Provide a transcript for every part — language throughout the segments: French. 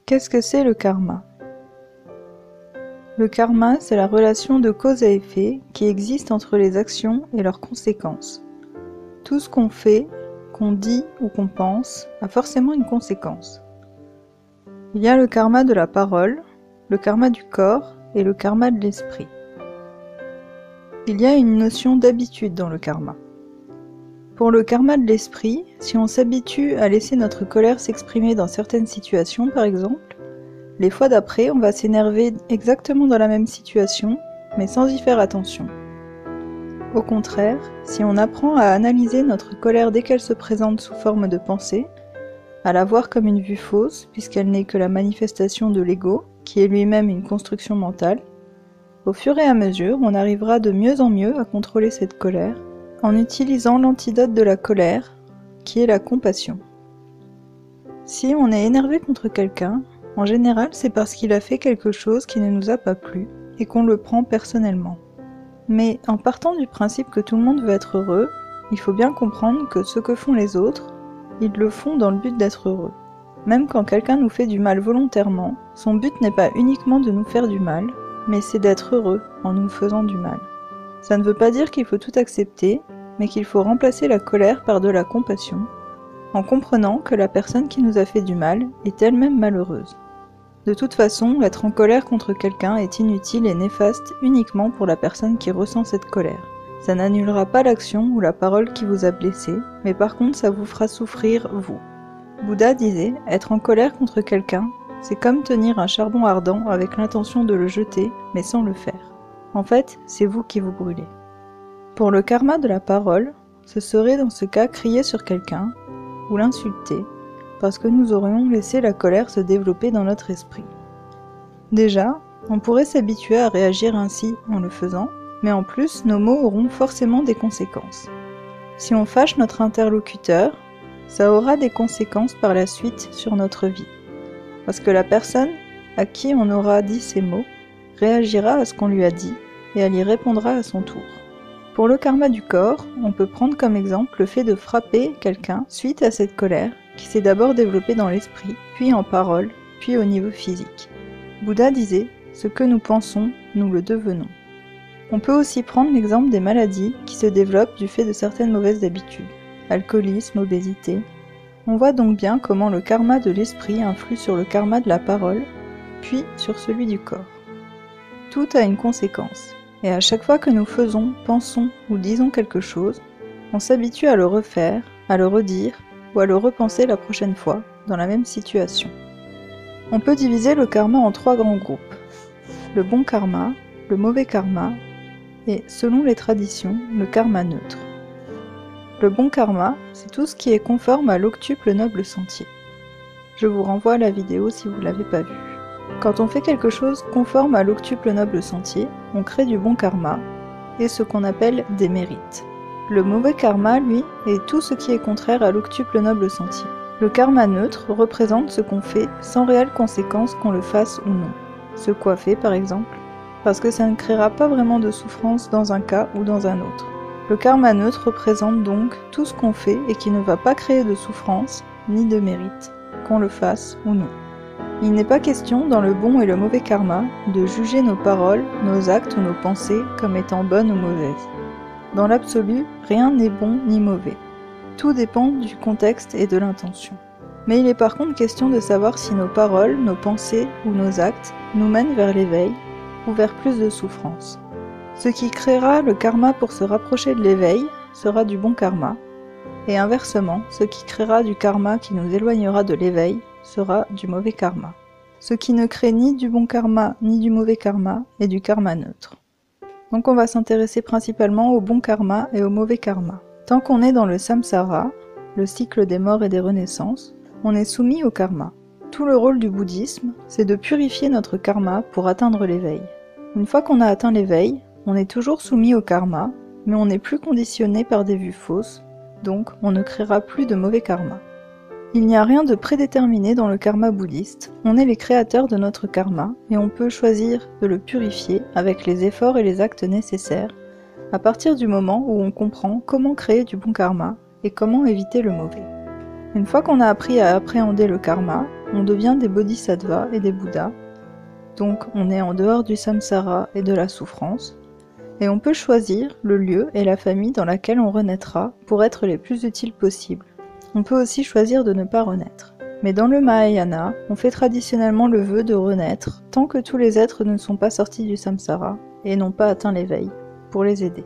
Qu'est-ce que c'est le karma? Le karma, c'est la relation de cause à effet qui existe entre les actions et leurs conséquences. Tout ce qu'on fait, qu'on dit ou qu'on pense a forcément une conséquence. Il y a le karma de la parole, le karma du corps et le karma de l'esprit. Il y a une notion d'habitude dans le karma. Pour le karma de l'esprit, si on s'habitue à laisser notre colère s'exprimer dans certaines situations par exemple, les fois d'après on va s'énerver exactement dans la même situation, mais sans y faire attention. Au contraire, si on apprend à analyser notre colère dès qu'elle se présente sous forme de pensée, à la voir comme une vue fausse, puisqu'elle n'est que la manifestation de l'ego, qui est lui-même une construction mentale, au fur et à mesure, on arrivera de mieux en mieux à contrôler cette colère, en utilisant l'antidote de la colère, qui est la compassion. Si on est énervé contre quelqu'un, en général c'est parce qu'il a fait quelque chose qui ne nous a pas plu, et qu'on le prend personnellement. Mais en partant du principe que tout le monde veut être heureux, il faut bien comprendre que ce que font les autres, ils le font dans le but d'être heureux. Même quand quelqu'un nous fait du mal volontairement, son but n'est pas uniquement de nous faire du mal, mais c'est d'être heureux en nous faisant du mal. Ça ne veut pas dire qu'il faut tout accepter, mais qu'il faut remplacer la colère par de la compassion, en comprenant que la personne qui nous a fait du mal est elle-même malheureuse. De toute façon, être en colère contre quelqu'un est inutile et néfaste uniquement pour la personne qui ressent cette colère. Ça n'annulera pas l'action ou la parole qui vous a blessé, mais par contre ça vous fera souffrir vous. Bouddha disait, être en colère contre quelqu'un, c'est comme tenir un charbon ardent avec l'intention de le jeter, mais sans le faire. En fait, c'est vous qui vous brûlez. Pour le karma de la parole, ce serait dans ce cas crier sur quelqu'un, ou l'insulter, parce que nous aurions laissé la colère se développer dans notre esprit. Déjà, on pourrait s'habituer à réagir ainsi en le faisant, mais en plus, nos mots auront forcément des conséquences. Si on fâche notre interlocuteur, ça aura des conséquences par la suite sur notre vie. Parce que la personne à qui on aura dit ces mots réagira à ce qu'on lui a dit et elle y répondra à son tour. Pour le karma du corps, on peut prendre comme exemple le fait de frapper quelqu'un suite à cette colère qui s'est d'abord développée dans l'esprit, puis en parole, puis au niveau physique. Bouddha disait « Ce que nous pensons, nous le devenons ». On peut aussi prendre l'exemple des maladies qui se développent du fait de certaines mauvaises habitudes, alcoolisme, obésité. On voit donc bien comment le karma de l'esprit influe sur le karma de la parole, puis sur celui du corps. Tout a une conséquence, et à chaque fois que nous faisons, pensons ou disons quelque chose, on s'habitue à le refaire, à le redire, ou à le repenser la prochaine fois, dans la même situation. On peut diviser le karma en 3 grands groupes. Le bon karma, le mauvais karma, et, selon les traditions, le karma neutre. Le bon karma, c'est tout ce qui est conforme à l'octuple noble sentier. Je vous renvoie à la vidéo si vous ne l'avez pas vue. Quand on fait quelque chose conforme à l'octuple noble sentier, on crée du bon karma, et ce qu'on appelle des mérites. Le mauvais karma, lui, est tout ce qui est contraire à l'octuple noble sentier. Le karma neutre représente ce qu'on fait sans réelle conséquence qu'on le fasse ou non. Se coiffer par exemple, parce que ça ne créera pas vraiment de souffrance dans un cas ou dans un autre. Le karma neutre représente donc tout ce qu'on fait et qui ne va pas créer de souffrance ni de mérite, qu'on le fasse ou non. Il n'est pas question dans le bon et le mauvais karma de juger nos paroles, nos actes ou nos pensées comme étant bonnes ou mauvaises. Dans l'absolu, rien n'est bon ni mauvais. Tout dépend du contexte et de l'intention. Mais il est par contre question de savoir si nos paroles, nos pensées ou nos actes nous mènent vers l'éveil ou vers plus de souffrance. Ce qui créera le karma pour se rapprocher de l'éveil sera du bon karma, et inversement, ce qui créera du karma qui nous éloignera de l'éveil sera du mauvais karma. Ce qui ne crée ni du bon karma ni du mauvais karma est du karma neutre. Donc on va s'intéresser principalement au bon karma et au mauvais karma. Tant qu'on est dans le samsara, le cycle des morts et des renaissances, on est soumis au karma. Tout le rôle du bouddhisme, c'est de purifier notre karma pour atteindre l'éveil. Une fois qu'on a atteint l'éveil, on est toujours soumis au karma, mais on n'est plus conditionné par des vues fausses, donc on ne créera plus de mauvais karma. Il n'y a rien de prédéterminé dans le karma bouddhiste, on est les créateurs de notre karma et on peut choisir de le purifier avec les efforts et les actes nécessaires à partir du moment où on comprend comment créer du bon karma et comment éviter le mauvais. Une fois qu'on a appris à appréhender le karma, on devient des bodhisattvas et des bouddhas, donc on est en dehors du samsara et de la souffrance, et on peut choisir le lieu et la famille dans laquelle on renaîtra pour être les plus utiles possibles. On peut aussi choisir de ne pas renaître. Mais dans le Mahayana, on fait traditionnellement le vœu de renaître tant que tous les êtres ne sont pas sortis du samsara et n'ont pas atteint l'éveil, pour les aider.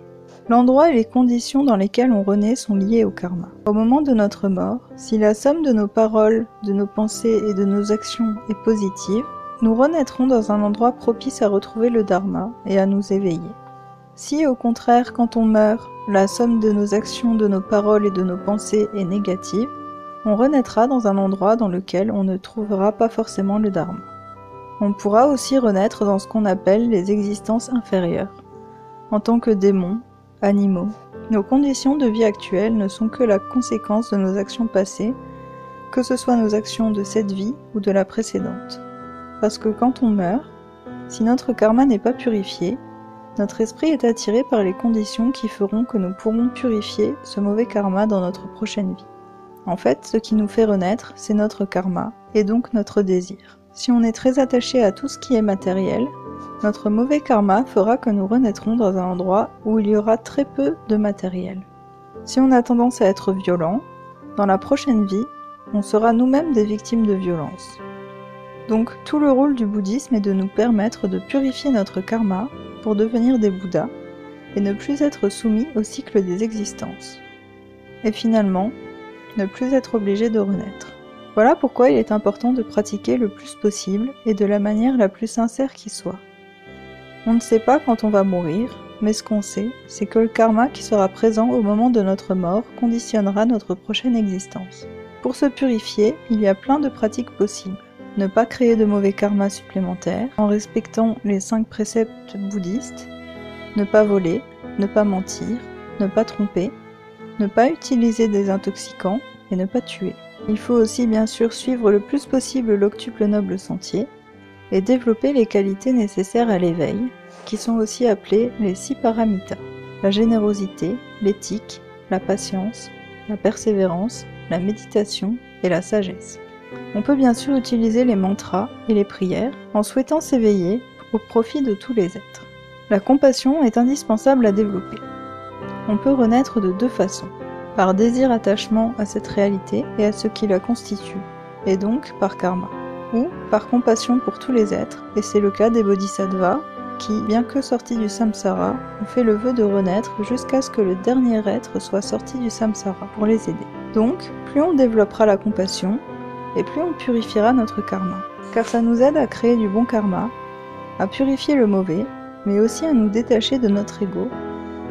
L'endroit et les conditions dans lesquelles on renaît sont liés au karma. Au moment de notre mort, si la somme de nos paroles, de nos pensées et de nos actions est positive, nous renaîtrons dans un endroit propice à retrouver le dharma et à nous éveiller. Si au contraire, quand on meurt, la somme de nos actions, de nos paroles et de nos pensées est négative, on renaîtra dans un endroit dans lequel on ne trouvera pas forcément le dharma. On pourra aussi renaître dans ce qu'on appelle les existences inférieures, en tant que démons, animaux. Nos conditions de vie actuelles ne sont que la conséquence de nos actions passées, que ce soit nos actions de cette vie ou de la précédente. Parce que quand on meurt, si notre karma n'est pas purifié, notre esprit est attiré par les conditions qui feront que nous pourrons purifier ce mauvais karma dans notre prochaine vie. En fait, ce qui nous fait renaître, c'est notre karma, et donc notre désir. Si on est très attaché à tout ce qui est matériel, notre mauvais karma fera que nous renaîtrons dans un endroit où il y aura très peu de matériel. Si on a tendance à être violent, dans la prochaine vie, on sera nous-mêmes des victimes de violence. Donc tout le rôle du bouddhisme est de nous permettre de purifier notre karma pour devenir des bouddhas et ne plus être soumis au cycle des existences. Et finalement, ne plus être obligé de renaître. Voilà pourquoi il est important de pratiquer le plus possible et de la manière la plus sincère qui soit. On ne sait pas quand on va mourir, mais ce qu'on sait, c'est que le karma qui sera présent au moment de notre mort conditionnera notre prochaine existence. Pour se purifier, il y a plein de pratiques possibles. Ne pas créer de mauvais karma supplémentaires, en respectant les 5 préceptes bouddhistes, ne pas voler, ne pas mentir, ne pas tromper, ne pas utiliser des intoxicants et ne pas tuer. Il faut aussi bien sûr suivre le plus possible l'octuple noble sentier et développer les qualités nécessaires à l'éveil, qui sont aussi appelées les 6 paramitas, la générosité, l'éthique, la patience, la persévérance, la méditation et la sagesse. On peut bien sûr utiliser les mantras et les prières en souhaitant s'éveiller au profit de tous les êtres. La compassion est indispensable à développer. On peut renaître de 2 façons, par désir-attachement à cette réalité et à ce qui la constitue, et donc par karma, ou par compassion pour tous les êtres, et c'est le cas des bodhisattvas qui, bien que sortis du samsara, ont fait le vœu de renaître jusqu'à ce que le dernier être soit sorti du samsara pour les aider. Donc, plus on développera la compassion, et plus on purifiera notre karma, car ça nous aide à créer du bon karma, à purifier le mauvais, mais aussi à nous détacher de notre ego,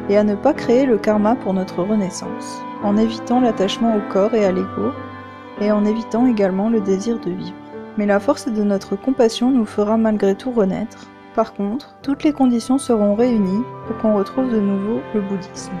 et à ne pas créer le karma pour notre renaissance, en évitant l'attachement au corps et à l'ego, et en évitant également le désir de vivre. Mais la force de notre compassion nous fera malgré tout renaître. Par contre, toutes les conditions seront réunies pour qu'on retrouve de nouveau le bouddhisme.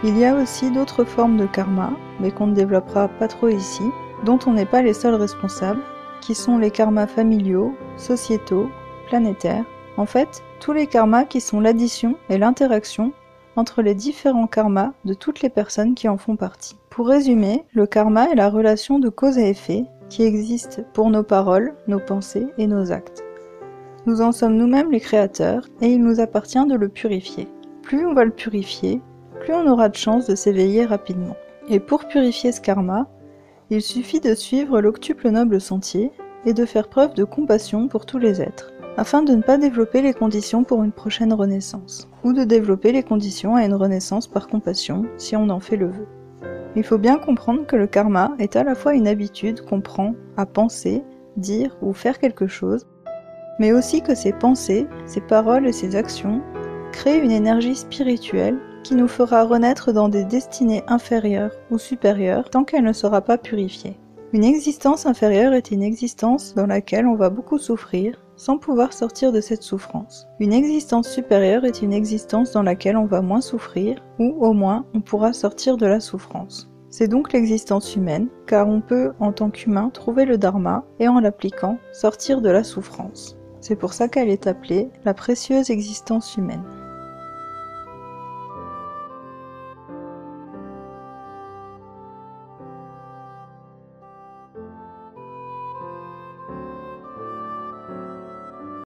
Il y a aussi d'autres formes de karma, mais qu'on ne développera pas trop ici, dont on n'est pas les seuls responsables, qui sont les karmas familiaux, sociétaux, planétaires. En fait, tous les karmas qui sont l'addition et l'interaction entre les différents karmas de toutes les personnes qui en font partie. Pour résumer, le karma est la relation de cause à effet qui existe pour nos paroles, nos pensées et nos actes. Nous en sommes nous-mêmes les créateurs et il nous appartient de le purifier. Plus on va le purifier, plus on aura de chances de s'éveiller rapidement. Et pour purifier ce karma, il suffit de suivre l'octuple noble sentier et de faire preuve de compassion pour tous les êtres, afin de ne pas développer les conditions pour une prochaine renaissance, ou de développer les conditions à une renaissance par compassion si on en fait le vœu. Il faut bien comprendre que le karma est à la fois une habitude qu'on prend à penser, dire ou faire quelque chose, mais aussi que ces pensées, ces paroles et ces actions créent une énergie spirituelle qui nous fera renaître dans des destinées inférieures ou supérieures tant qu'elle ne sera pas purifiée. Une existence inférieure est une existence dans laquelle on va beaucoup souffrir sans pouvoir sortir de cette souffrance. Une existence supérieure est une existence dans laquelle on va moins souffrir ou au moins on pourra sortir de la souffrance. C'est donc l'existence humaine, car on peut, en tant qu'humain, trouver le dharma et en l'appliquant, sortir de la souffrance. C'est pour ça qu'elle est appelée la précieuse existence humaine.